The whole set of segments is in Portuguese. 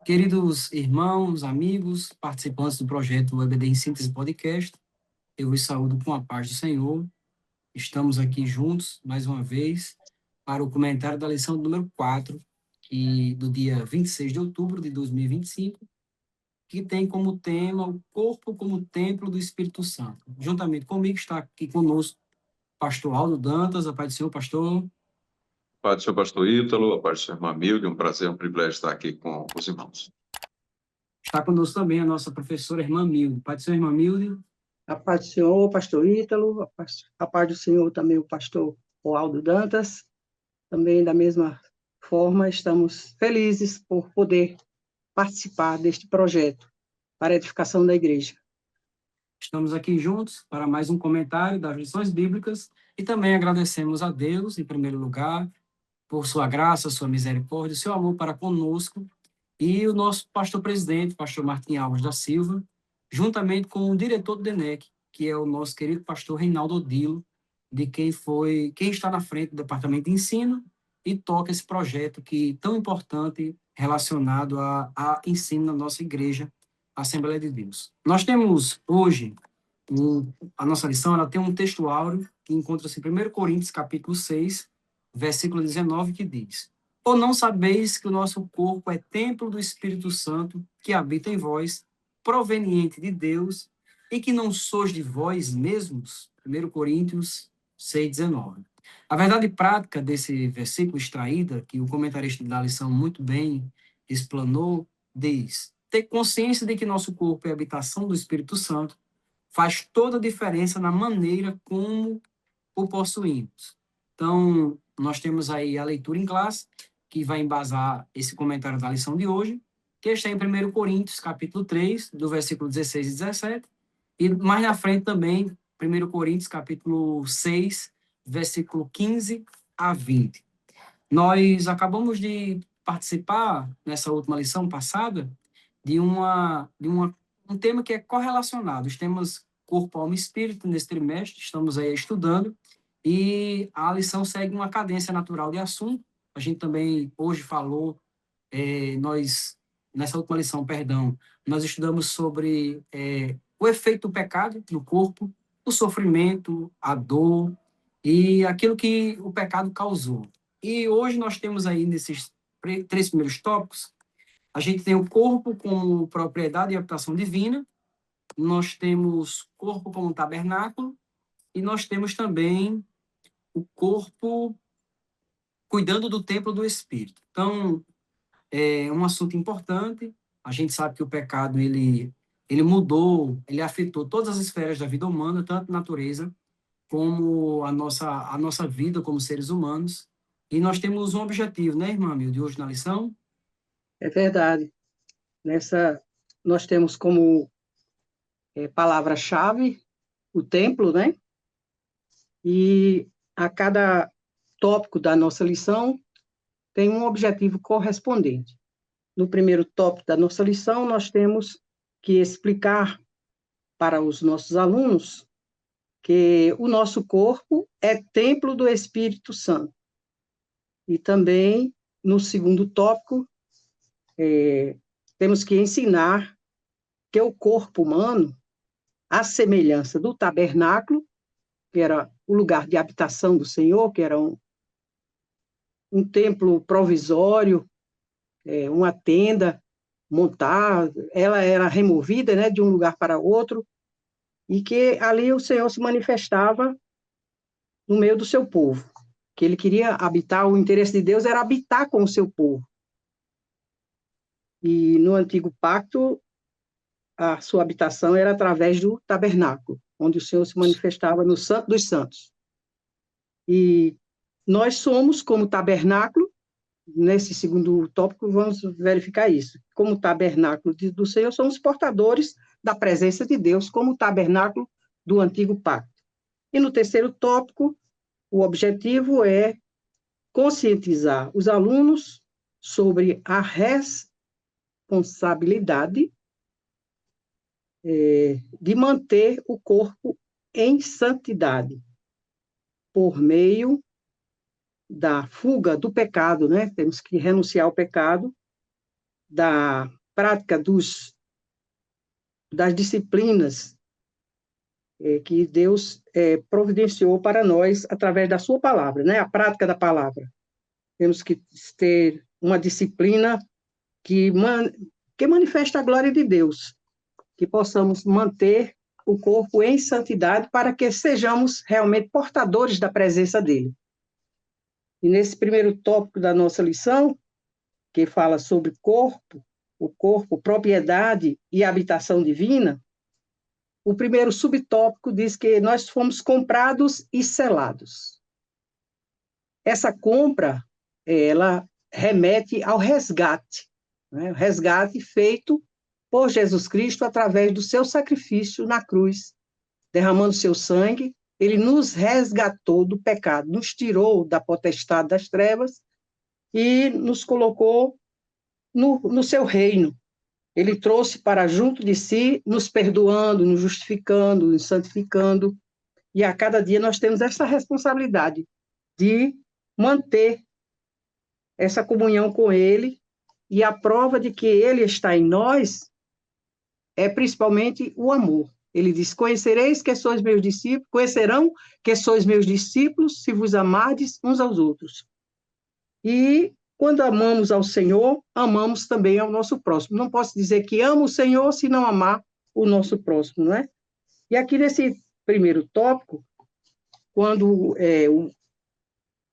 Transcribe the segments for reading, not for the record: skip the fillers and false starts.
Queridos irmãos, amigos, participantes do projeto EBD em Síntese Podcast, eu os saúdo com a paz do Senhor. Estamos aqui juntos, mais uma vez, para o comentário da lição número 4, do dia 26 de outubro de 2025, que tem como tema o corpo como templo do Espírito Santo. Juntamente comigo está aqui conosco o pastor Aldo Dantas. A paz do Senhor, pastor. A paz do seu pastor Ítalo, a paz do seu irmão Milde, um prazer, um privilégio estar aqui com os irmãos. Está conosco também a nossa professora irmã Milde. Paz do Senhor, irmã Milde. A paz do Senhor, pastor Ítalo, a paz do Senhor também o pastor Aldo Dantas. Também, da mesma forma, estamos felizes por poder participar deste projeto para a edificação da igreja. Estamos aqui juntos para mais um comentário das lições bíblicas e também agradecemos a Deus, em primeiro lugar, por sua graça, sua misericórdia, seu amor para conosco, e o nosso pastor-presidente, pastor Martim Alves da Silva, juntamente com o diretor do DENEC, que é o nosso querido pastor Reinaldo Odilo, quem está na frente do Departamento de Ensino e toca esse projeto tão importante relacionado a ensino na nossa igreja, Assembleia de Deus. Nós temos hoje, a nossa lição, ela tem um texto áureo que encontra-se em 1 Coríntios, capítulo 6, versículo 19, que diz: Ou não sabeis que o nosso corpo é templo do Espírito Santo, que habita em vós, proveniente de Deus, e que não sois de vós mesmos? 1 Coríntios 6, 19. A verdade prática desse versículo extraída, que o comentarista da lição muito bem explanou, diz: ter consciência de que nosso corpo é a habitação do Espírito Santo faz toda a diferença na maneira como o possuímos. Então, nós temos aí a leitura em classe, que vai embasar esse comentário da lição de hoje, que está em 1 Coríntios, capítulo 3, do versículo 16 e 17, e mais na frente também, 1 Coríntios, capítulo 6, versículo 15 a 20. Nós acabamos de participar, nessa última lição passada, de um tema que é correlacionado. Os temas corpo, alma e espírito, nesse trimestre, estamos aí estudando, e a lição segue uma cadência natural de assunto. A gente também hoje falou, nessa última lição, nós estudamos sobre o efeito do pecado no corpo, o sofrimento, a dor e aquilo que o pecado causou. E hoje nós temos aí, nesses 3 primeiros tópicos, a gente tem o corpo como propriedade e habitação divina, nós temos corpo como tabernáculo, e nós temos também o corpo cuidando do templo do Espírito. Então, é um assunto importante. A gente sabe que o pecado, ele mudou, ele afetou todas as esferas da vida humana, tanto natureza como a nossa vida como seres humanos. E nós temos um objetivo, né, irmã Mil, de hoje na lição? É verdade. Nós temos como palavra-chave o templo, né? E a cada tópico da nossa lição tem um objetivo correspondente. No primeiro tópico da nossa lição, nós temos que explicar para os nossos alunos que o nosso corpo é templo do Espírito Santo. E também, no segundo tópico, temos que ensinar que o corpo humano, à semelhança do tabernáculo, que era o lugar de habitação do Senhor, que era um templo provisório, uma tenda montada, ela era removida, né, de um lugar para outro, e que ali o Senhor se manifestava no meio do seu povo, que ele queria habitar, o interesse de Deus era habitar com o seu povo. E no Antigo Pacto, a sua habitação era através do tabernáculo, onde o Senhor se manifestava no Santo dos Santos. E nós somos como tabernáculo. Nesse segundo tópico, vamos verificar isso. Como tabernáculo do Senhor, somos portadores da presença de Deus, como tabernáculo do Antigo Pacto. E no terceiro tópico, o objetivo é conscientizar os alunos sobre a responsabilidade de manter o corpo em santidade, por meio da fuga do pecado, né? Temos que renunciar ao pecado, da prática das disciplinas que Deus providenciou para nós através da sua palavra, né? A prática da palavra. Temos que ter uma disciplina que manifesta a glória de Deus, que possamos manter o corpo em santidade para que sejamos realmente portadores da presença dele. E nesse primeiro tópico da nossa lição, que fala sobre o corpo, propriedade e habitação divina, o primeiro subtópico diz que nós fomos comprados e selados. Essa compra, ela remete ao resgate, né? O resgate feito por Jesus Cristo através do seu sacrifício na cruz, derramando seu sangue. Ele nos resgatou do pecado, nos tirou da potestade das trevas e nos colocou no seu reino. Ele trouxe para junto de si, nos perdoando, nos justificando, nos santificando, e a cada dia nós temos essa responsabilidade de manter essa comunhão com ele, e a prova de que ele está em nós é principalmente o amor. Ele diz: conhecerão que sois meus discípulos, se vos amardes uns aos outros. E quando amamos ao Senhor, amamos também ao nosso próximo. Não posso dizer que amo o Senhor se não amar o nosso próximo, não é? E aqui nesse primeiro tópico, quando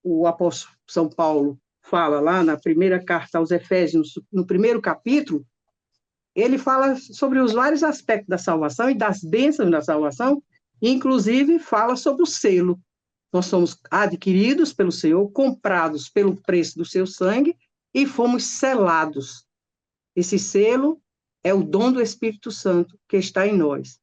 o apóstolo São Paulo fala lá na primeira carta aos Efésios, no primeiro capítulo, ele fala sobre os vários aspectos da salvação e das bênçãos da salvação, inclusive fala sobre o selo. Nós somos adquiridos pelo Senhor, comprados pelo preço do seu sangue e fomos selados. Esse selo é o dom do Espírito Santo que está em nós.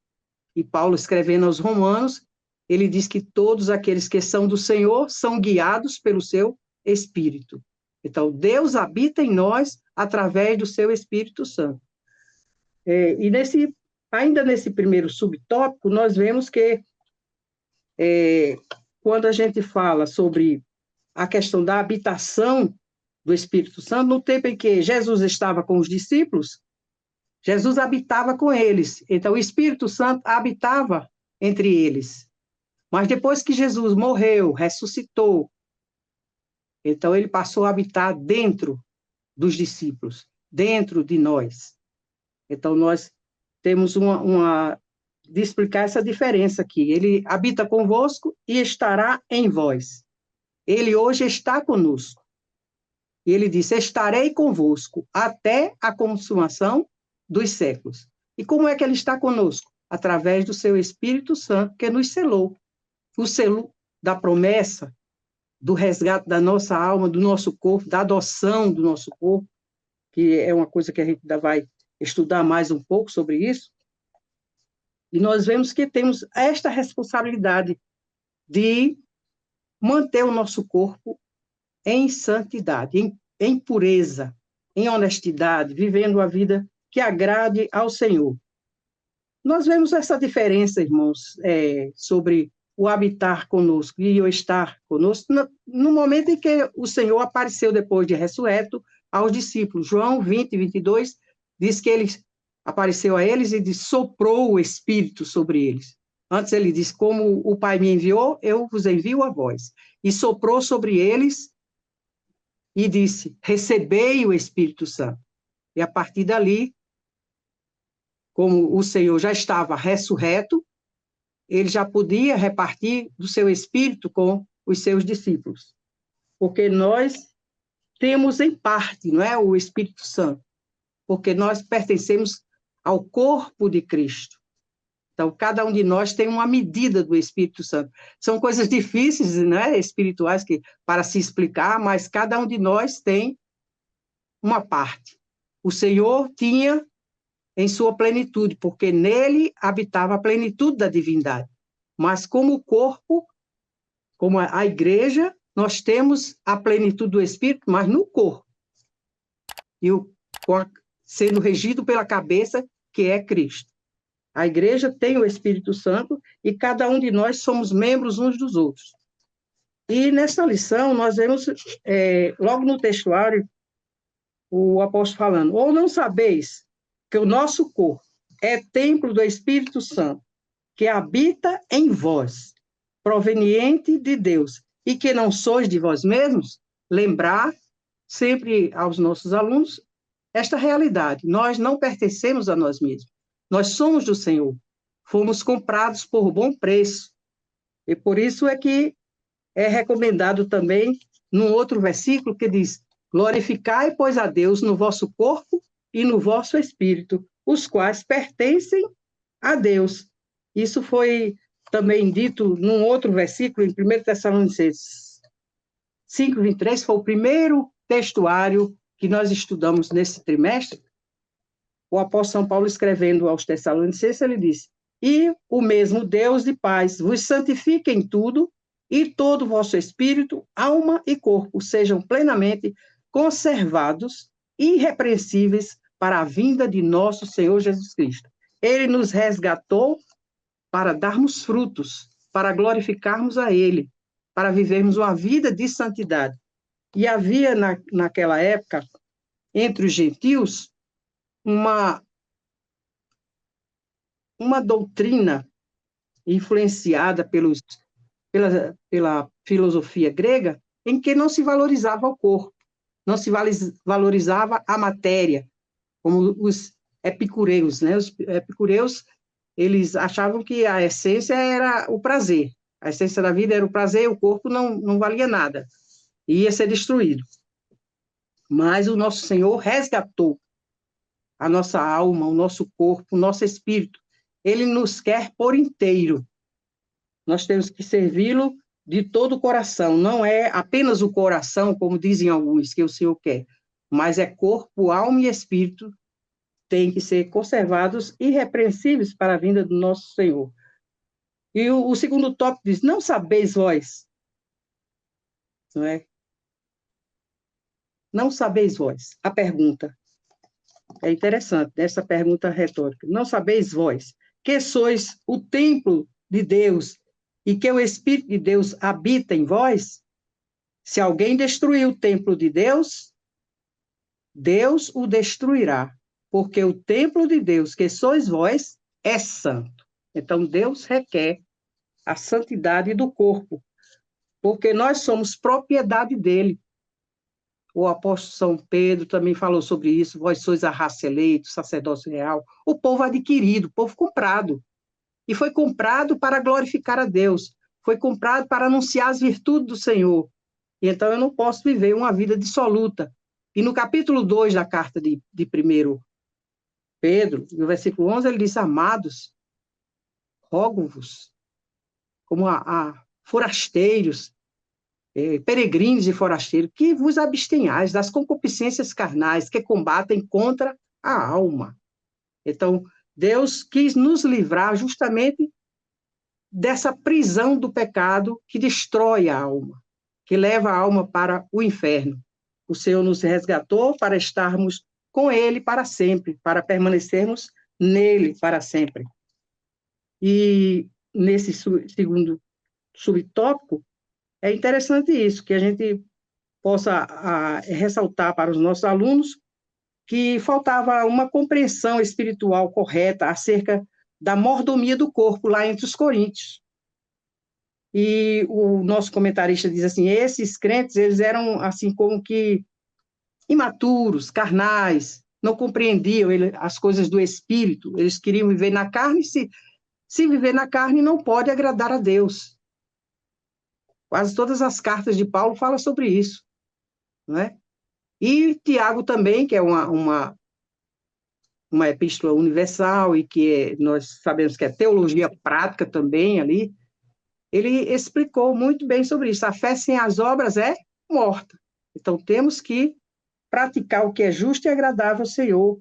E Paulo, escrevendo aos Romanos, ele diz que todos aqueles que são do Senhor são guiados pelo seu Espírito. Então, Deus habita em nós através do seu Espírito Santo. E ainda nesse primeiro subtópico, nós vemos que quando a gente fala sobre a questão da habitação do Espírito Santo, no tempo em que Jesus estava com os discípulos, Jesus habitava com eles. Então, o Espírito Santo habitava entre eles. Mas depois que Jesus morreu, ressuscitou, então ele passou a habitar dentro dos discípulos, dentro de nós. Então, nós temos de explicar essa diferença aqui. Ele habita convosco e estará em vós. Ele hoje está conosco. E ele disse: estarei convosco até a consumação dos séculos. E como é que ele está conosco? Através do seu Espírito Santo, que nos selou. O selo da promessa, do resgate da nossa alma, do nosso corpo, da adoção do nosso corpo, que é uma coisa que a gente ainda vai estudar mais um pouco sobre isso. E nós vemos que temos esta responsabilidade de manter o nosso corpo em santidade, em pureza, em honestidade, vivendo a vida que agrade ao Senhor. Nós vemos essa diferença, irmãos, sobre o habitar conosco e o estar conosco, no momento em que o Senhor apareceu depois de ressurreto aos discípulos. João 20, 22, diz que ele apareceu a eles e soprou o Espírito sobre eles. Antes ele disse: como o Pai me enviou, eu vos envio a vós. E soprou sobre eles e disse: recebei o Espírito Santo. E a partir dali, como o Senhor já estava ressurreto, ele já podia repartir do seu Espírito com os seus discípulos. Porque nós temos em parte, não é, o Espírito Santo, porque nós pertencemos ao corpo de Cristo. Então, cada um de nós tem uma medida do Espírito Santo. São coisas difíceis, né, espirituais, para se explicar, mas cada um de nós tem uma parte. O Senhor tinha em sua plenitude, porque nele habitava a plenitude da divindade. Mas como corpo, como a igreja, nós temos a plenitude do Espírito, mas no corpo. E sendo regido pela cabeça, que é Cristo. A igreja tem o Espírito Santo e cada um de nós somos membros uns dos outros. E nessa lição, nós vemos, logo no textuário, o apóstolo falando: ou não sabeis que o nosso corpo é templo do Espírito Santo, que habita em vós, proveniente de Deus, e que não sois de vós mesmos, lembrar sempre aos nossos alunos esta realidade. Nós não pertencemos a nós mesmos. Nós somos do Senhor. Fomos comprados por bom preço. E por isso é que é recomendado também, num outro versículo, que diz: glorificai, pois, a Deus no vosso corpo e no vosso espírito, os quais pertencem a Deus. Isso foi também dito num outro versículo, em 1 Tessalonicenses 5:23, foi o primeiro textuário que nós estudamos nesse trimestre. O apóstolo São Paulo, escrevendo aos Tessalonicenses, ele disse: e o mesmo Deus de paz vos santifique em tudo, e todo o vosso espírito, alma e corpo sejam plenamente conservados, irrepreensíveis, para a vinda de nosso Senhor Jesus Cristo. Ele nos resgatou para darmos frutos, para glorificarmos a Ele, para vivermos uma vida de santidade. E havia, naquela época, entre os gentios, uma doutrina influenciada pela filosofia grega, em que não se valorizava o corpo, não se valorizava a matéria, como os epicureus, né? Os epicureus, eles achavam que a essência era o prazer, a essência da vida era o prazer, o corpo não valia nada, ia ser destruído. Mas o nosso Senhor resgatou a nossa alma, o nosso corpo, o nosso espírito. Ele nos quer por inteiro. Nós temos que servi-lo de todo o coração. Não é apenas o coração, como dizem alguns, que o Senhor quer, mas é corpo, alma e espírito têm que ser conservados irrepreensíveis para a vinda do nosso Senhor. E o segundo tópico diz: não sabeis vós, não é? Não sabeis vós. A pergunta é interessante, essa pergunta retórica. Não sabeis vós que sois o templo de Deus e que o Espírito de Deus habita em vós? Se alguém destruir o templo de Deus, Deus o destruirá, porque o templo de Deus, que sois vós, é santo. Então, Deus requer a santidade do corpo, porque nós somos propriedade dele. O apóstolo São Pedro também falou sobre isso: vós sois a raça eleita, o sacerdócio real, o povo adquirido, o povo comprado. E foi comprado para glorificar a Deus, foi comprado para anunciar as virtudes do Senhor. E então eu não posso viver uma vida dissoluta. E no capítulo 2 da carta de 1 Pedro, no versículo 11, ele diz: amados, rogo-vos, como a forasteiros, peregrinos e forasteiros, que vos abstenhais das concupiscências carnais que combatem contra a alma. Então, Deus quis nos livrar justamente dessa prisão do pecado que destrói a alma, que leva a alma para o inferno. O Senhor nos resgatou para estarmos com Ele para sempre, para permanecermos nele para sempre. E nesse segundo subtópico, é interessante isso, que a gente possa ressaltar para os nossos alunos que faltava uma compreensão espiritual correta acerca da mordomia do corpo lá entre os coríntios. E o nosso comentarista diz assim: esses crentes, eles eram assim como que imaturos, carnais, não compreendiam as coisas do espírito, eles queriam viver na carne, se viver na carne não pode agradar a Deus. Quase todas as cartas de Paulo falam sobre isso, não é? E Tiago também, que é uma epístola universal e que nós sabemos que é teologia prática também ali, ele explicou muito bem sobre isso. A fé sem as obras é morta. Então, temos que praticar o que é justo e agradável ao Senhor,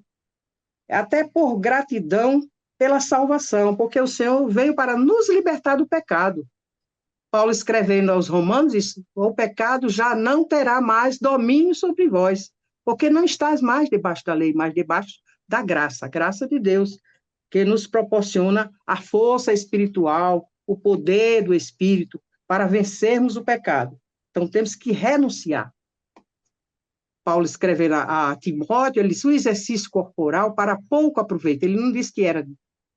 até por gratidão pela salvação, porque o Senhor veio para nos libertar do pecado. Paulo, escrevendo aos Romanos, diz: o pecado já não terá mais domínio sobre vós, porque não estás mais debaixo da lei, mas debaixo da graça, a graça de Deus, que nos proporciona a força espiritual, o poder do Espírito para vencermos o pecado. Então, temos que renunciar. Paulo escrevendo a Timóteo, ele disse, o exercício corporal para pouco aproveita. Ele não disse que era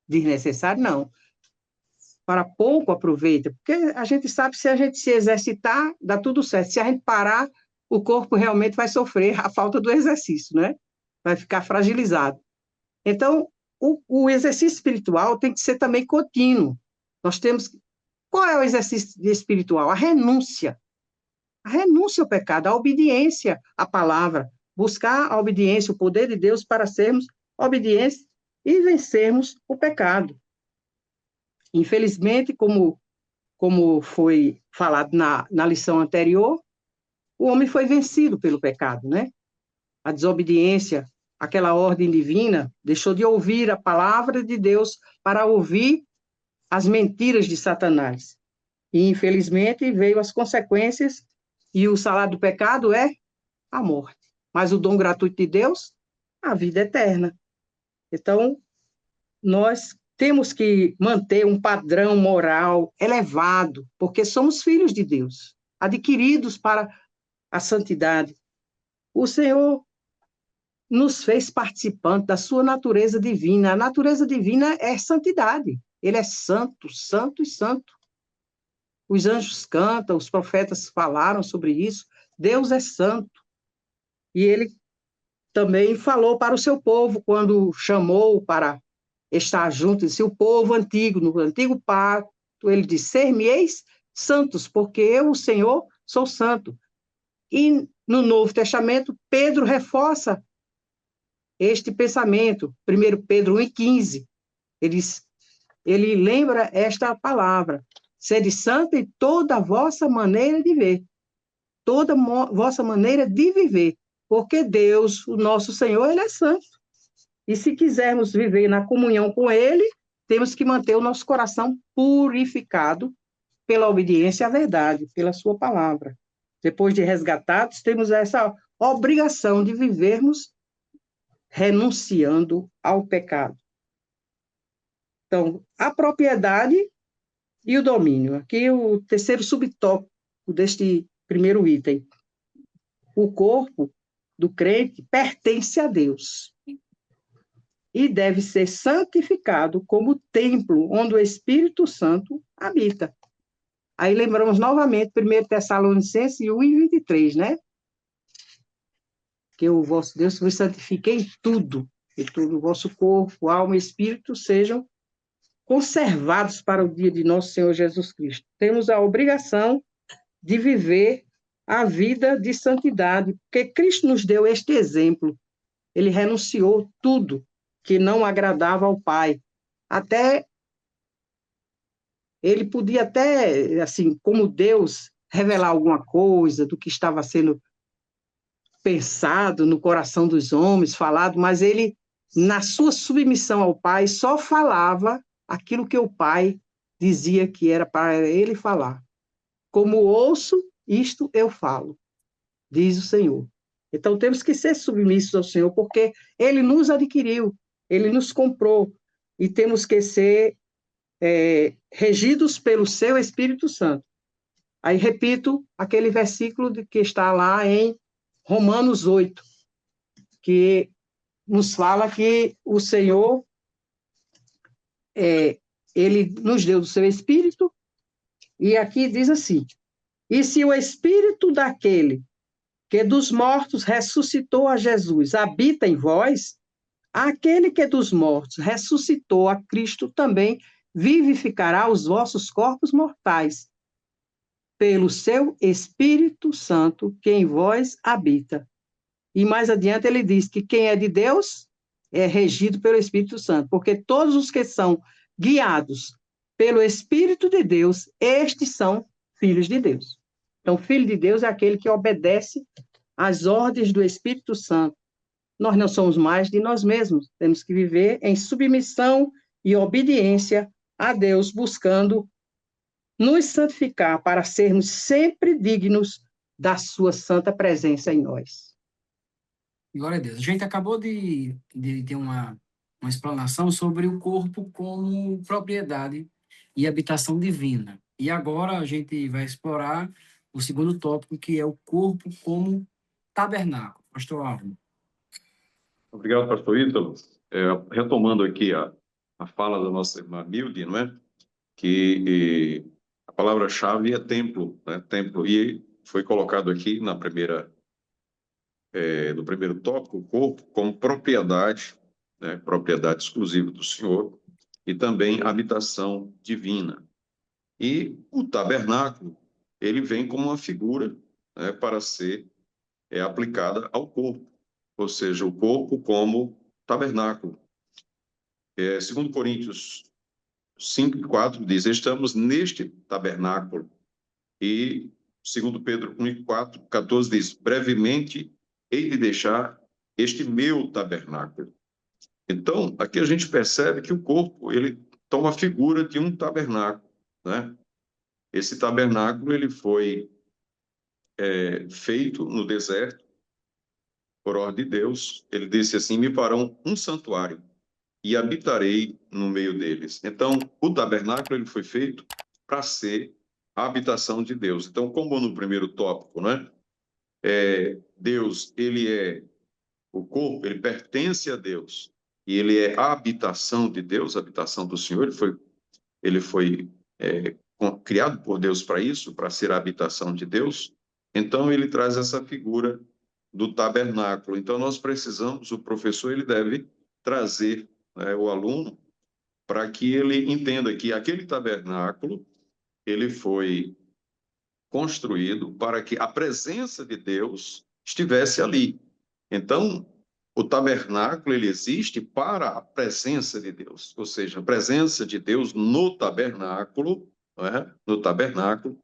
desnecessário, não. Para pouco aproveita, porque a gente sabe que se a gente se exercitar, dá tudo certo. Se a gente parar, o corpo realmente vai sofrer a falta do exercício, né? Vai ficar fragilizado. Então, o exercício espiritual tem que ser também contínuo. Nós temos... Qual é o exercício espiritual? A renúncia. A renúncia ao pecado, a obediência à palavra. Buscar a obediência, o poder de Deus para sermos obedientes e vencermos o pecado. Infelizmente, como foi falado na lição anterior, o homem foi vencido pelo pecado, né? A desobediência, aquela ordem divina, deixou de ouvir a palavra de Deus para ouvir as mentiras de Satanás. E, infelizmente, veio as consequências, e o salário do pecado é a morte. Mas o dom gratuito de Deus, a vida eterna. Então, nós temos que manter um padrão moral elevado, porque somos filhos de Deus, adquiridos para a santidade. O Senhor nos fez participantes da sua natureza divina. A natureza divina é santidade. Ele é santo, santo e santo. Os anjos cantam, os profetas falaram sobre isso. Deus é santo. E ele também falou para o seu povo, quando chamou para estar junto, disse, o povo antigo, no antigo pacto, ele disse, ser-me-eis santos, porque eu, o Senhor, sou santo. E no Novo Testamento, Pedro reforça este pensamento, 1 Pedro 1,15, ele lembra esta palavra, sede santo em toda a vossa maneira de ver, toda a vossa maneira de viver, porque Deus, o nosso Senhor, ele é santo. E se quisermos viver na comunhão com ele, temos que manter o nosso coração purificado pela obediência à verdade, pela sua palavra. Depois de resgatados, temos essa obrigação de vivermos renunciando ao pecado. Então, a propriedade e o domínio. Aqui o terceiro subtópico deste primeiro item. O corpo do crente pertence a Deus e deve ser santificado como templo onde o Espírito Santo habita. Aí lembramos novamente 1 Tessalonicenses 1:23, né? Que o vosso Deus vos santifique em tudo, e todo o vosso corpo, alma e espírito sejam conservados para o dia de nosso Senhor Jesus Cristo. Temos a obrigação de viver a vida de santidade, porque Cristo nos deu este exemplo. Ele renunciou tudo que não agradava ao Pai. Ele podia até, assim, como Deus, revelar alguma coisa do que estava sendo pensado no coração dos homens, falado, mas ele, na sua submissão ao Pai, só falava aquilo que o Pai dizia que era para ele falar. Como ouço, isto eu falo, diz o Senhor. Então, temos que ser submissos ao Senhor, porque ele nos adquiriu, ele nos comprou, e temos que ser regidos pelo seu Espírito Santo. Aí, repito, aquele versículo que está lá em Romanos 8, que nos fala que o Senhor, ele nos deu do seu Espírito, e aqui diz assim, e se o Espírito daquele que dos mortos ressuscitou a Jesus habita em vós, aquele que dos mortos ressuscitou a Cristo também vivificará os vossos corpos mortais, pelo seu Espírito Santo que em vós habita. E mais adiante ele diz que quem é de Deus é regido pelo Espírito Santo, porque todos os que são guiados pelo Espírito de Deus, estes são filhos de Deus. Então, filho de Deus é aquele que obedece às ordens do Espírito Santo. Nós não somos mais de nós mesmos, temos que viver em submissão e obediência a Deus, buscando nos santificar para sermos sempre dignos da sua santa presença em nós. Glória a Deus. A gente acabou de ter uma explanação sobre o corpo como propriedade e habitação divina. E agora a gente vai explorar o segundo tópico, que é o corpo como tabernáculo. Pastor Álvaro. Obrigado, pastor Ítalo. Retomando aqui a fala da nossa irmã Milde, não é? Que a palavra-chave é templo, né? Templo. E foi colocado aqui no primeiro tópico, o corpo como propriedade, né? Propriedade exclusiva do Senhor, e também habitação divina. E o tabernáculo, ele vem como uma figura, né, para ser aplicada ao corpo, ou seja, o corpo como tabernáculo. Segundo Coríntios 5:4 diz, estamos neste tabernáculo. E segundo Pedro 1:14 diz, brevemente hei de deixar este meu tabernáculo. Então, aqui a gente percebe que o corpo, ele toma a figura de um tabernáculo, né? Esse tabernáculo, ele foi feito no deserto, por ordem de Deus. Ele disse assim, me farão um santuário e habitarei no meio deles. Então, o tabernáculo, ele foi feito para ser a habitação de Deus. Então, como no primeiro tópico, né? Deus, ele é o corpo, ele pertence a Deus. E ele é a habitação de Deus, a habitação do Senhor. Ele foi criado por Deus para isso, para ser a habitação de Deus. Então, ele traz essa figura do tabernáculo. Então, nós precisamos, o professor, ele deve trazer, né, o aluno para que ele entenda que aquele tabernáculo, ele foi construído para que a presença de Deus estivesse ali. Então, o tabernáculo, ele existe para a presença de Deus, ou seja, a presença de Deus no tabernáculo, não é? No tabernáculo,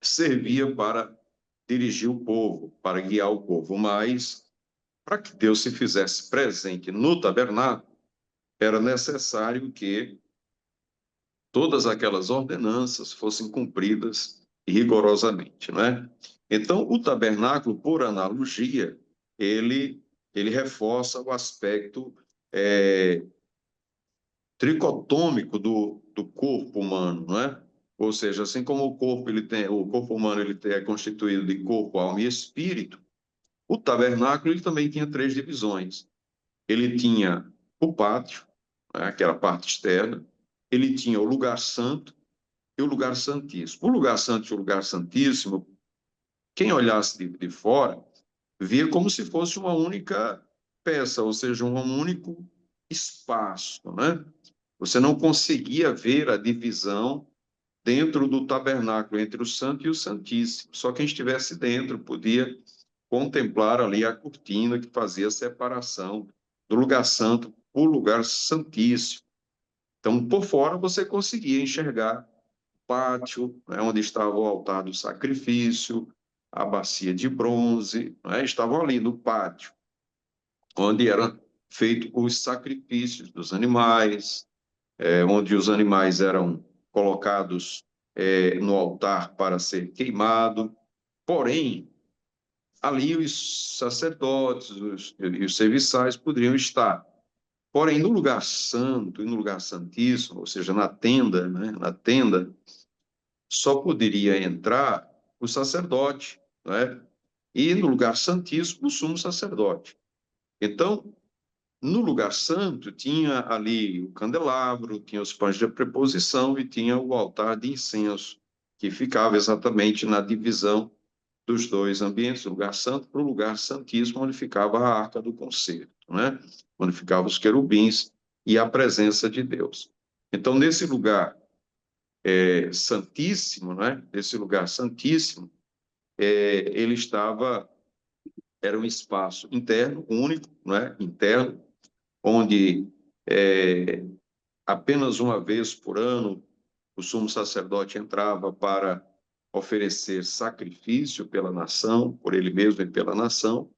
servia para dirigir o povo, para guiar o povo, mas para que Deus se fizesse presente no tabernáculo, era necessário que todas aquelas ordenanças fossem cumpridas rigorosamente, não é? Então, o tabernáculo, por analogia, ele reforça o aspecto tricotômico do corpo humano, não é? Ou seja, assim como o corpo humano é constituído de corpo, alma e espírito, o tabernáculo ele também tinha 3 divisões. Ele tinha o pátio, né, aquela parte externa, ele tinha o lugar santo e o lugar santíssimo. O lugar santo e o lugar santíssimo, quem olhasse de fora, via como se fosse uma única peça, ou seja, um único espaço, né? Você não conseguia ver a divisão dentro do tabernáculo entre o santo e o santíssimo. Só quem estivesse dentro podia contemplar ali a cortina que fazia a separação do lugar santo para o lugar santíssimo. Então, por fora, você conseguia enxergar o pátio, né, onde estava o altar do sacrifício, a bacia de bronze, né, estavam ali no pátio, onde eram feitos os sacrifícios dos animais, onde os animais eram colocados no altar para ser queimado. Porém, ali os sacerdotes e os serviçais poderiam estar. Porém, no lugar santo e no lugar santíssimo, ou seja, na tenda, né, na tenda, só poderia entrar o sacerdote, né? E no lugar santíssimo, o sumo sacerdote. Então, no lugar santo, tinha ali o candelabro, tinha os pães de preposição e tinha o altar de incenso, que ficava exatamente na divisão dos dois ambientes, o lugar santo para o lugar santíssimo, onde ficava a arca do concerto, né? Onde ficavam os querubins e a presença de Deus. Então, nesse lugar santíssimo, né? Nesse lugar santíssimo, era um espaço interno, único, né? Interno, onde apenas uma vez por ano o sumo sacerdote entrava para oferecer sacrifício pela nação, por ele mesmo e pela nação,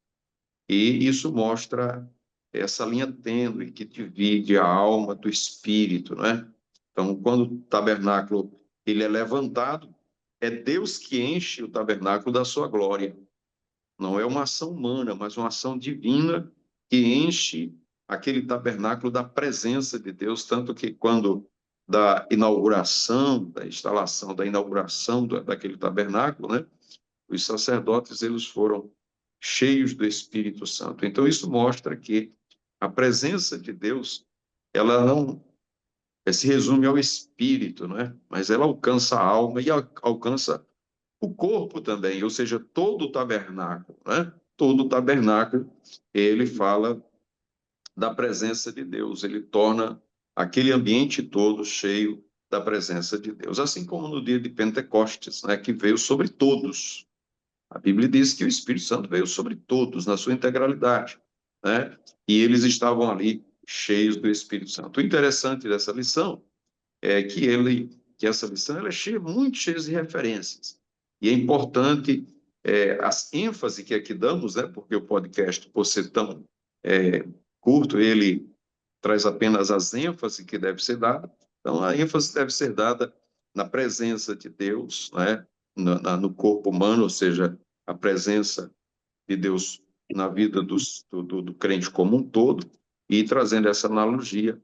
e isso mostra essa linha tênue que divide a alma do espírito, né? Então, quando o tabernáculo ele é levantado, é Deus que enche o tabernáculo da sua glória. Não é uma ação humana, mas uma ação divina que enche aquele tabernáculo da presença de Deus, tanto que quando da inauguração, da instalação, da inauguração daquele tabernáculo, né? Os sacerdotes, eles foram cheios do Espírito Santo. Então, isso mostra que a presença de Deus, ela não se resume ao Espírito, né? Mas ela alcança a alma e alcança o corpo também, ou seja, todo o tabernáculo, né? Todo o tabernáculo, ele fala da presença de Deus, ele torna aquele ambiente todo cheio da presença de Deus, assim como no dia de Pentecostes, né, que veio sobre todos. A Bíblia diz que o Espírito Santo veio sobre todos, na sua integralidade, né? E eles estavam ali cheios do Espírito Santo. O interessante dessa lição é que essa lição ela é cheia, muito cheia de referências. E é importante as ênfases que aqui damos, né? Porque o podcast, por ser tão curto, ele traz apenas as ênfases que deve ser dada. Então, a ênfase deve ser dada na presença de Deus, né? No corpo humano, ou seja, a presença de Deus na vida do crente como um todo, e trazendo essa analogia,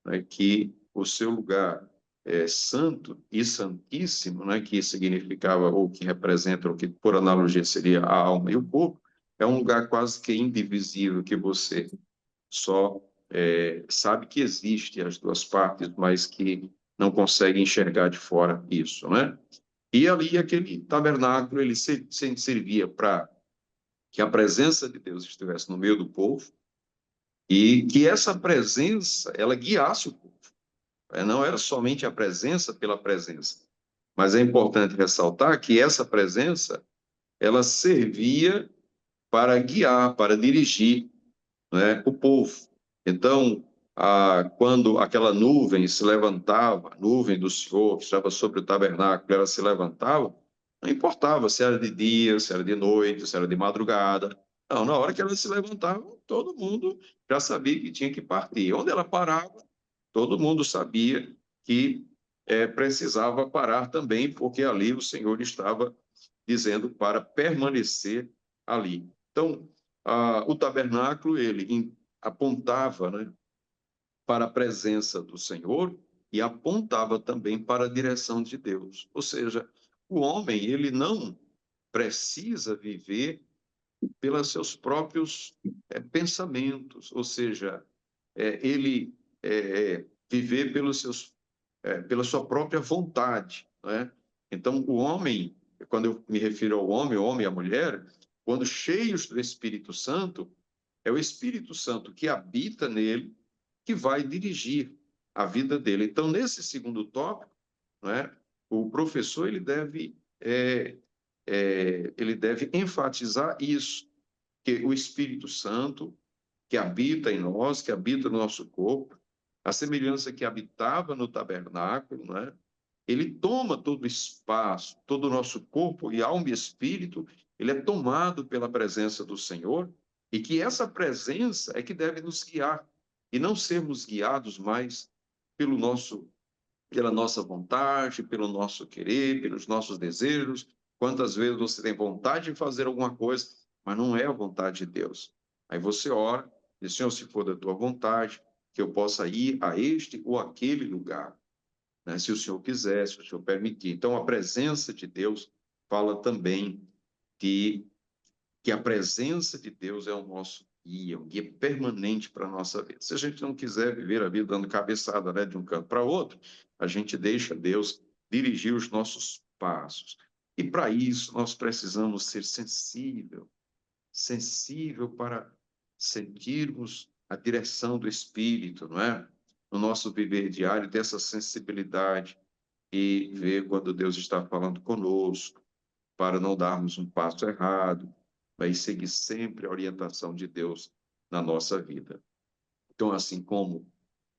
né, que o seu lugar é santo e santíssimo, né, que significava, ou que representa, ou que por analogia seria a alma e o corpo, é um lugar quase que indivisível, que você só sabe que existe as duas partes, mas que não consegue enxergar de fora isso, né? E ali aquele tabernáculo, ele servia para que a presença de Deus estivesse no meio do povo e que essa presença, ela guiasse o povo. Não era somente a presença pela presença, mas é importante ressaltar que essa presença, ela servia para guiar, para dirigir, né, o povo. Então, quando aquela nuvem se levantava, a nuvem do Senhor que estava sobre o tabernáculo, ela se levantava, não importava se era de dia, se era de noite, se era de madrugada. Não, na hora que ela se levantava, todo mundo já sabia que tinha que partir. Onde ela parava, todo mundo sabia que precisava parar também, porque ali o Senhor estava dizendo para permanecer ali. Então, o tabernáculo, ele apontava, né, para a presença do Senhor e apontava também para a direção de Deus. Ou seja, o homem, ele não precisa viver pelos seus próprios pensamentos, ou seja, ele viver pela sua própria vontade, né? Então, o homem, quando eu me refiro ao homem, o homem e a mulher, quando cheios do Espírito Santo, é o Espírito Santo que habita nele que vai dirigir a vida dele. Então, nesse segundo tópico, né, o professor ele deve enfatizar isso, que o Espírito Santo que habita em nós, que habita no nosso corpo, a semelhança que habitava no tabernáculo, né? Ele toma todo o espaço, todo o nosso corpo e alma e espírito, ele é tomado pela presença do Senhor, e que essa presença é que deve nos guiar, e não sermos guiados mais pela nossa vontade, pelo nosso querer, pelos nossos desejos. Quantas vezes você tem vontade de fazer alguma coisa, mas não é a vontade de Deus. Aí você ora, diz, Senhor, se for da tua vontade, que eu possa ir a este ou aquele lugar, né? Se o Senhor quiser, se o Senhor permitir. Então, a presença de Deus fala também de que a presença de Deus é o nosso guia, um guia permanente para a nossa vida. Se a gente não quiser viver a vida dando cabeçada, né, de um canto para outro, a gente deixa Deus dirigir os nossos passos. E para isso nós precisamos ser sensível para sentirmos a direção do Espírito, não é? No nosso viver diário, ter essa sensibilidade e ver quando Deus está falando conosco, para não darmos um passo errado, mas seguir sempre a orientação de Deus na nossa vida. Então, assim como o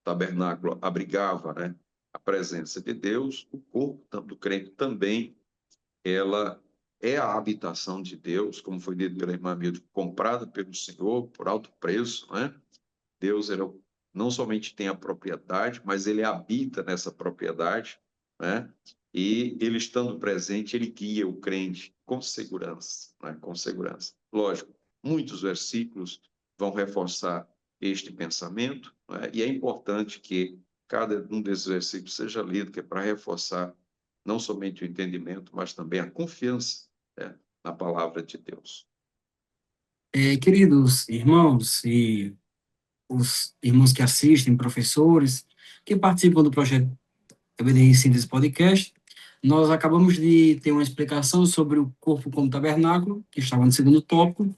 tabernáculo abrigava, né, a presença de Deus, o corpo do crente também, ela é a habitação de Deus, como foi dito pela irmã Milton, comprada pelo Senhor por alto preço, né? Deus não somente tem a propriedade, mas ele habita nessa propriedade, né? E ele estando presente, ele guia o crente com segurança, né? Com segurança. Lógico, muitos versículos vão reforçar este pensamento, né? E é importante que cada um desses versículos seja lido, que é para reforçar não somente o entendimento, mas também a confiança, né, na palavra de Deus. Queridos irmãos e os irmãos que assistem, professores, que participam do projeto EBD Síntese Podcast, nós acabamos de ter uma explicação sobre o corpo como tabernáculo, que estava no segundo tópico,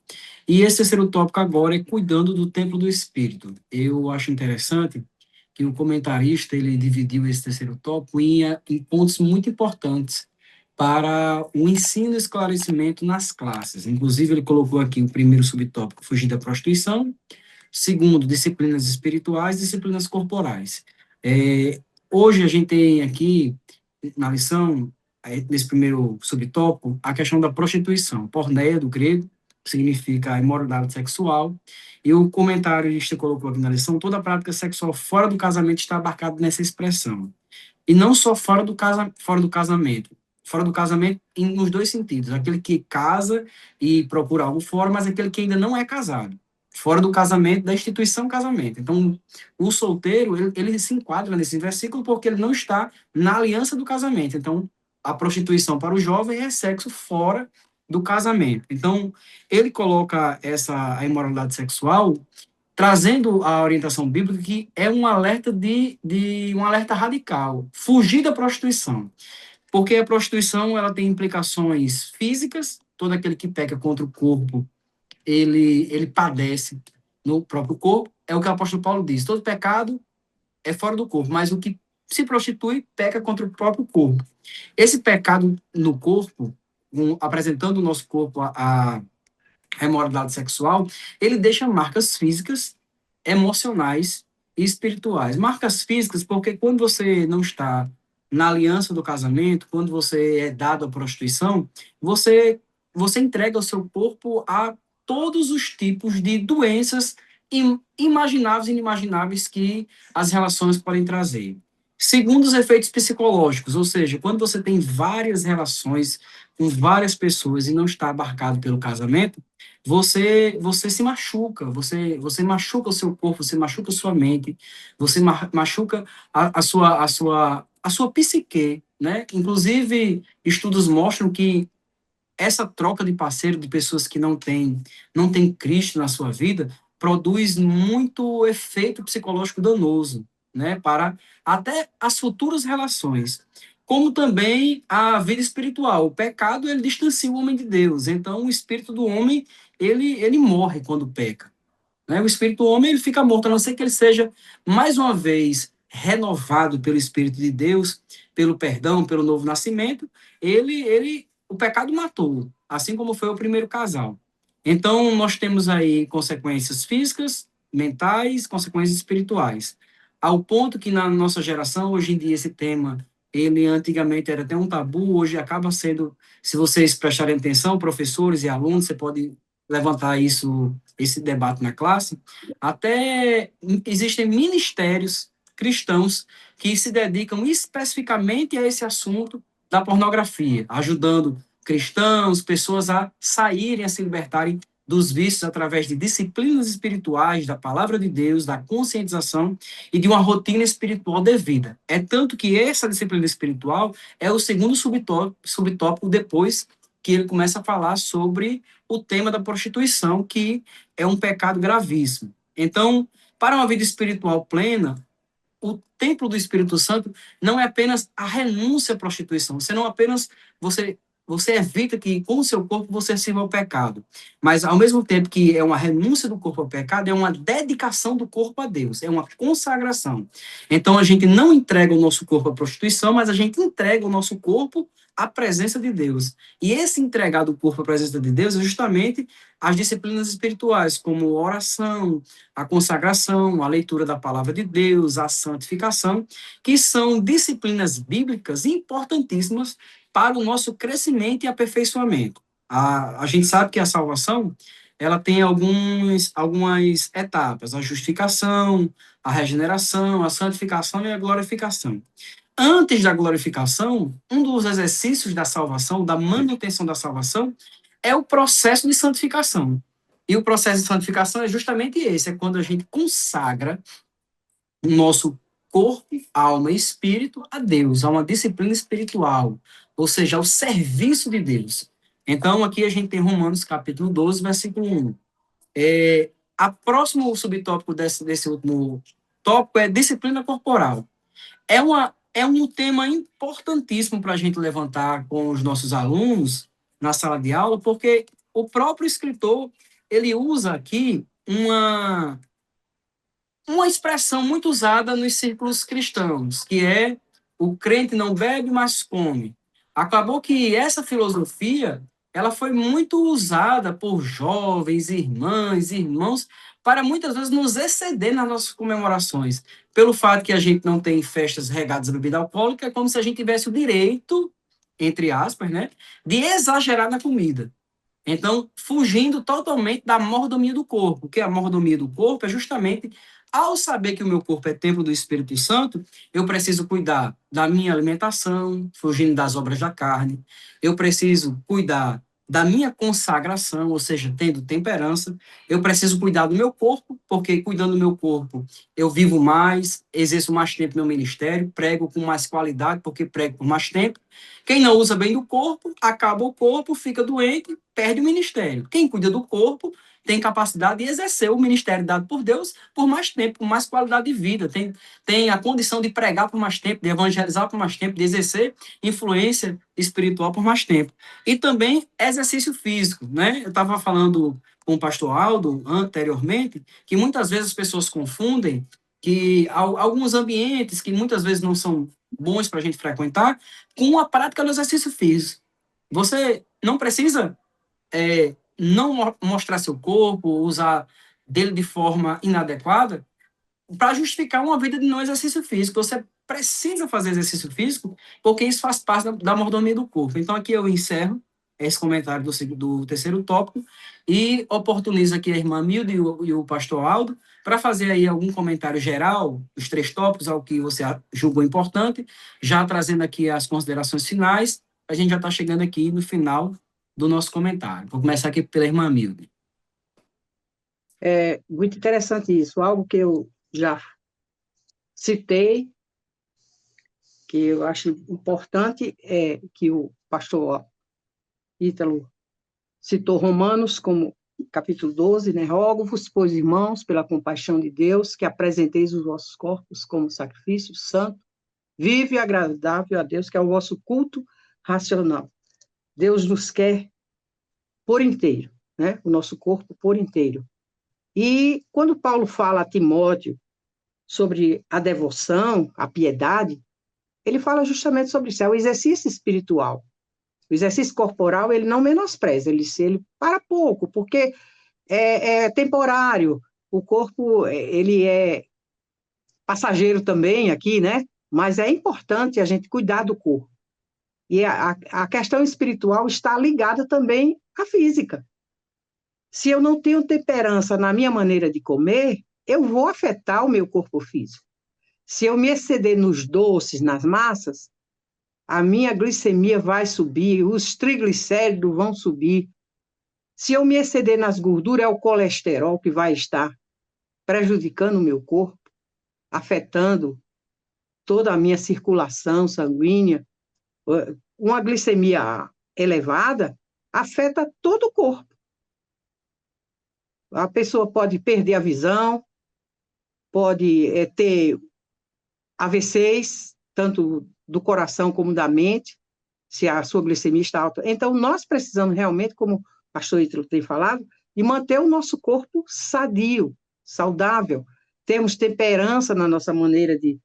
e esse terceiro tópico agora é cuidando do templo do Espírito. Eu acho interessante que o comentarista ele dividiu esse terceiro tópico em pontos muito importantes para o ensino e esclarecimento nas classes. Inclusive, ele colocou aqui o primeiro subtópico, fugir da prostituição, segundo, disciplinas espirituais, disciplinas corporais. Hoje a gente tem aqui, na lição, nesse primeiro subtópico, a questão da prostituição. Porneia, do grego, significa a imoralidade sexual, e o comentarista colocou aqui na lição, toda prática sexual fora do casamento está abarcada nessa expressão. E não só fora do casamento. Fora do casamento nos dois sentidos. Aquele que casa e procura algo fora, mas aquele que ainda não é casado. Fora do casamento, da instituição casamento. Então, o solteiro, ele se enquadra nesse versículo porque ele não está na aliança do casamento. Então, a prostituição para o jovem é sexo fora do casamento. Então, ele coloca a imoralidade sexual trazendo a orientação bíblica que é um alerta um alerta radical, fugir da prostituição, porque a prostituição ela tem implicações físicas, todo aquele que peca contra o corpo, ele padece no próprio corpo, é o que o apóstolo Paulo diz, todo pecado é fora do corpo, mas o que se prostitui peca contra o próprio corpo. Esse pecado no corpo, apresentando o nosso corpo a imoralidade sexual, ele deixa marcas físicas, emocionais e espirituais. Marcas físicas, porque quando você não está na aliança do casamento, quando você é dado à prostituição, você entrega o seu corpo a todos os tipos de doenças imagináveis e inimagináveis que as relações podem trazer. Segundo, os efeitos psicológicos, ou seja, quando você tem várias relações com várias pessoas e não está abarcado pelo casamento, você se machuca, você machuca o seu corpo, você machuca a sua mente, você machuca a sua psique, né? Inclusive, estudos mostram que essa troca de parceiro de pessoas que não têm Cristo na sua vida produz muito efeito psicológico danoso, né, para até as futuras relações, como também a vida espiritual. O pecado ele distancia o homem de Deus. Então o espírito do homem ele morre quando peca, né? O espírito do homem ele fica morto, a não ser que ele seja mais uma vez renovado pelo Espírito de Deus, pelo perdão, pelo novo nascimento. O pecado matou, assim como foi o primeiro casal. Então, nós temos aí consequências físicas, mentais, consequências espirituais. Ao ponto que na nossa geração, hoje em dia, esse tema, ele antigamente era até um tabu, hoje acaba sendo, se vocês prestarem atenção, professores e alunos, você pode levantar esse debate na classe, até existem ministérios cristãos que se dedicam especificamente a esse assunto da pornografia, ajudando cristãos, pessoas a saírem, a se libertarem dos vícios através de disciplinas espirituais, da palavra de Deus, da conscientização e de uma rotina espiritual devida. É tanto que essa disciplina espiritual é o segundo subtópico depois que ele começa a falar sobre o tema da prostituição, que é um pecado gravíssimo. Então, para uma vida espiritual plena, o templo do Espírito Santo não é apenas a renúncia à prostituição. Você evita que com o seu corpo você sirva ao pecado. Mas, ao mesmo tempo que é uma renúncia do corpo ao pecado, é uma dedicação do corpo a Deus, é uma consagração. Então, a gente não entrega o nosso corpo à prostituição, mas a gente entrega o nosso corpo à presença de Deus. E esse entregar do corpo à presença de Deus é justamente as disciplinas espirituais, como a oração, a consagração, a leitura da palavra de Deus, a santificação, que são disciplinas bíblicas importantíssimas para o nosso crescimento e aperfeiçoamento. A gente sabe que a salvação ela tem algumas etapas, a justificação, a regeneração, a santificação e a glorificação. Antes da glorificação, um dos exercícios da salvação, da manutenção da salvação, é o processo de santificação. E o processo de santificação é justamente esse, é quando a gente consagra o nosso corpo, alma e espírito a Deus, a uma disciplina espiritual, ou seja, ao serviço de Deus. Então, aqui a gente tem Romanos capítulo 12, versículo 1. A próximo subtópico desse último tópico é disciplina corporal. É um tema importantíssimo para a gente levantar com os nossos alunos na sala de aula, porque o próprio escritor, ele usa aqui uma expressão muito usada nos círculos cristãos, que é o crente não bebe, mas come. Acabou que essa filosofia ela foi muito usada por jovens, irmãs, irmãos, para muitas vezes nos exceder nas nossas comemorações. Pelo fato que a gente não tem festas regadas a bebida alcoólica, é como se a gente tivesse o direito, entre aspas, né, de exagerar na comida. Então, fugindo totalmente da mordomia do corpo, que a mordomia do corpo é justamente ao saber que o meu corpo é templo do Espírito Santo, eu preciso cuidar da minha alimentação, fugindo das obras da carne. Eu preciso cuidar da minha consagração, ou seja, tendo temperança. Eu preciso cuidar do meu corpo, porque cuidando do meu corpo, eu vivo mais, exerço mais tempo no meu ministério, prego com mais qualidade, porque prego por mais tempo. Quem não usa bem do corpo, acaba o corpo, fica doente, perde o ministério. Quem cuida do corpo tem capacidade de exercer o ministério dado por Deus por mais tempo, com mais qualidade de vida, tem a condição de pregar por mais tempo, de evangelizar por mais tempo, de exercer influência espiritual por mais tempo. E também exercício físico, né? Eu estava falando com o pastor Aldo anteriormente, que muitas vezes as pessoas confundem que alguns ambientes que muitas vezes não são bons para a gente frequentar, com a prática do exercício físico. Você não precisa não mostrar seu corpo, usar dele de forma inadequada, para justificar uma vida de não exercício físico. Você precisa fazer exercício físico, porque isso faz parte da mordomia do corpo. Então, aqui eu encerro esse comentário do terceiro tópico e oportunizo aqui a irmã Milda e o pastor Aldo para fazer aí algum comentário geral, os três tópicos, ao que você julgou importante, já trazendo aqui as considerações finais. A gente já está chegando aqui no final do nosso comentário. Vou começar aqui pela irmã Milda. É muito interessante isso, algo que eu já citei, que eu acho importante, é que o pastor Ítalo citou Romanos como capítulo 12, né? Rogo-vos, pois, irmãos, pela compaixão de Deus, que apresenteis os vossos corpos como sacrifício santo, vivo e agradável a Deus, que é o vosso culto racional. Deus nos quer por inteiro, né? O nosso corpo por inteiro. E quando Paulo fala a Timóteo sobre a devoção, a piedade, ele fala justamente sobre isso, é o exercício espiritual. O exercício corporal, ele não menospreza, ele para pouco, porque é temporário, o corpo, ele é passageiro também aqui, né? Mas é importante a gente cuidar do corpo. E a questão espiritual está ligada também à física. Se eu não tenho temperança na minha maneira de comer, eu vou afetar o meu corpo físico. Se eu me exceder nos doces, nas massas, a minha glicemia vai subir, os triglicéridos vão subir. Se eu me exceder nas gorduras, é o colesterol que vai estar prejudicando o meu corpo, afetando toda a minha circulação sanguínea. Uma glicemia elevada afeta todo o corpo. A pessoa pode perder a visão, pode ter AVCs, tanto do coração como da mente, se a sua glicemia está alta. Então, nós precisamos realmente, como o pastor Ítalo tem falado, de manter o nosso corpo sadio, saudável. Temos temperança na nossa maneira de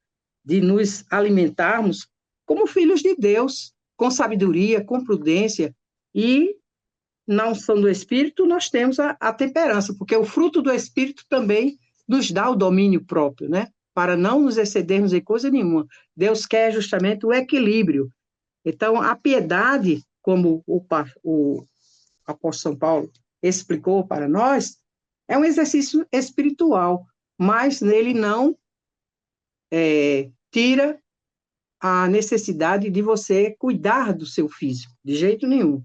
nos alimentarmos como filhos de Deus, com sabedoria, com prudência. E na unção do Espírito, nós temos a temperança, porque o fruto do Espírito também nos dá o domínio próprio, né? Para não nos excedermos em coisa nenhuma. Deus quer justamente o equilíbrio. Então, a piedade, como o apóstolo São Paulo explicou para nós, é um exercício espiritual, mas nele não tira a necessidade de você cuidar do seu físico, de jeito nenhum.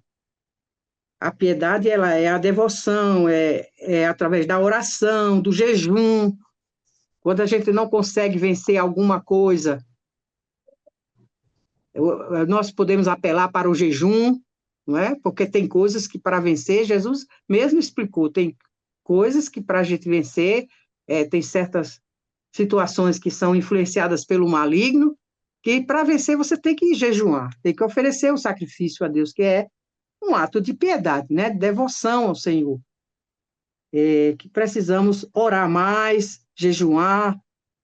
A piedade, ela é a devoção, é através da oração, do jejum. Quando a gente não consegue vencer alguma coisa, nós podemos apelar para o jejum, não é? Porque tem coisas que, para vencer, Jesus mesmo explicou, tem coisas que, para a gente vencer, tem certas situações que são influenciadas pelo maligno, que para vencer você tem que jejuar, tem que oferecer o sacrifício a Deus, que é um ato de piedade, né? De devoção ao Senhor. Que precisamos orar mais, jejuar,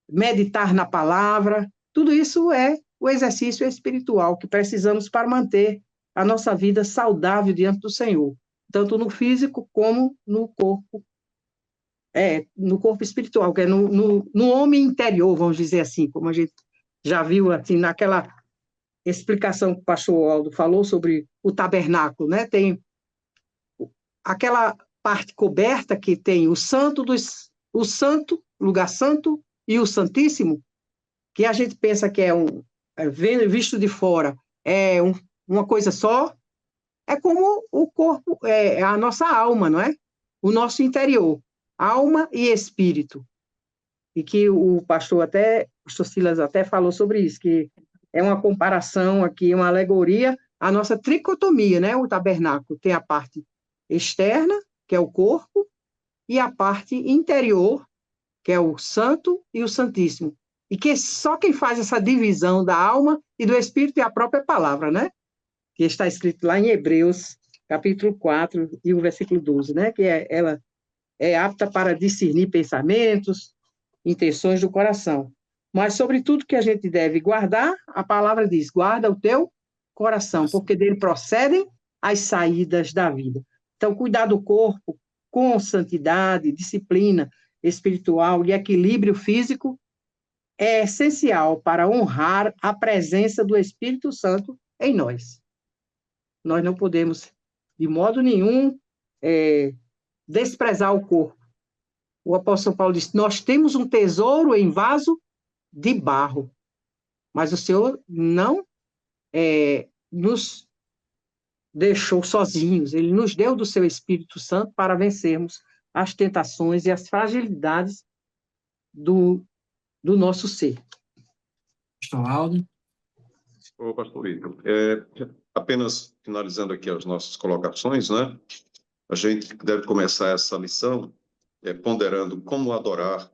meditar na palavra, tudo isso é o exercício espiritual que precisamos para manter a nossa vida saudável diante do Senhor, tanto no físico como no corpo espiritual, que é no homem interior, vamos dizer assim, como a gente já viu assim, naquela explicação que o pastor Aldo falou sobre o tabernáculo, né? Tem aquela parte coberta que tem o santo, lugar santo e o santíssimo, que a gente pensa que visto de fora, uma coisa só, é como o corpo, a nossa alma, não é? O nosso interior, alma e espírito. E que o pastor Silas até falou sobre isso, que é uma comparação aqui, uma alegoria, a nossa tricotomia, né? O tabernáculo tem a parte externa, que é o corpo, e a parte interior, que é o santo e o santíssimo. E que só quem faz essa divisão da alma e do espírito é a própria palavra, né? Que está escrito lá em Hebreus, capítulo 4, e o versículo 12, né? Que ela é apta para discernir pensamentos, intenções do coração. Mas, sobre tudo que a gente deve guardar, a palavra diz, guarda o teu coração, porque dele procedem as saídas da vida. Então, cuidar do corpo com santidade, disciplina espiritual e equilíbrio físico é essencial para honrar a presença do Espírito Santo em nós. Nós não podemos, de modo nenhum, desprezar o corpo. O apóstolo Paulo disse, nós temos um tesouro em vaso de barro, mas o Senhor não nos deixou sozinhos, Ele nos deu do seu Espírito Santo para vencermos as tentações e as fragilidades do nosso ser. Pastor Aldo. Ô, pastor Ito, apenas finalizando aqui as nossas colocações, né? A gente deve começar essa lição ponderando como adorar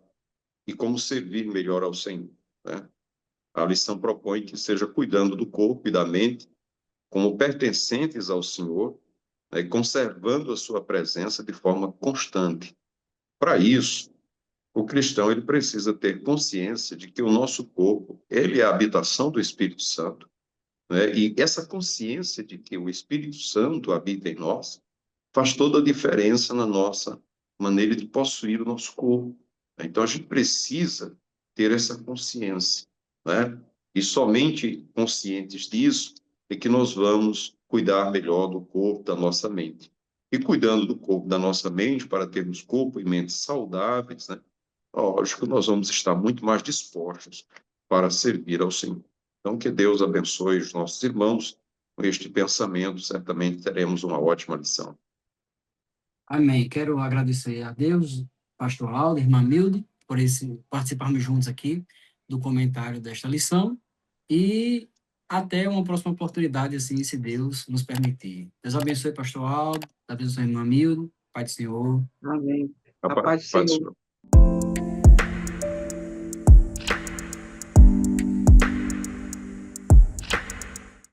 e como servir melhor ao Senhor, né? A lição propõe que seja cuidando do corpo e da mente como pertencentes ao Senhor, né, conservando a sua presença de forma constante. Para isso, o cristão ele precisa ter consciência de que o nosso corpo ele é a habitação do Espírito Santo, né? E essa consciência de que o Espírito Santo habita em nós faz toda a diferença na nossa maneira de possuir o nosso corpo. Então, a gente precisa ter essa consciência, né? E somente conscientes disso é que nós vamos cuidar melhor do corpo, da nossa mente. E cuidando do corpo, da nossa mente, para termos corpo e mente saudáveis, né? Lógico, nós vamos estar muito mais dispostos para servir ao Senhor. Então, que Deus abençoe os nossos irmãos com este pensamento, certamente teremos uma ótima lição. Amém. Quero agradecer a Deus, pastor Aldo, irmã Milde, por participarmos juntos aqui do comentário desta lição e até uma próxima oportunidade, assim, se Deus nos permitir. Deus abençoe, pastor Aldo, Deus abençoe, irmã Milde, Pai do Senhor. Amém. A paz do Senhor.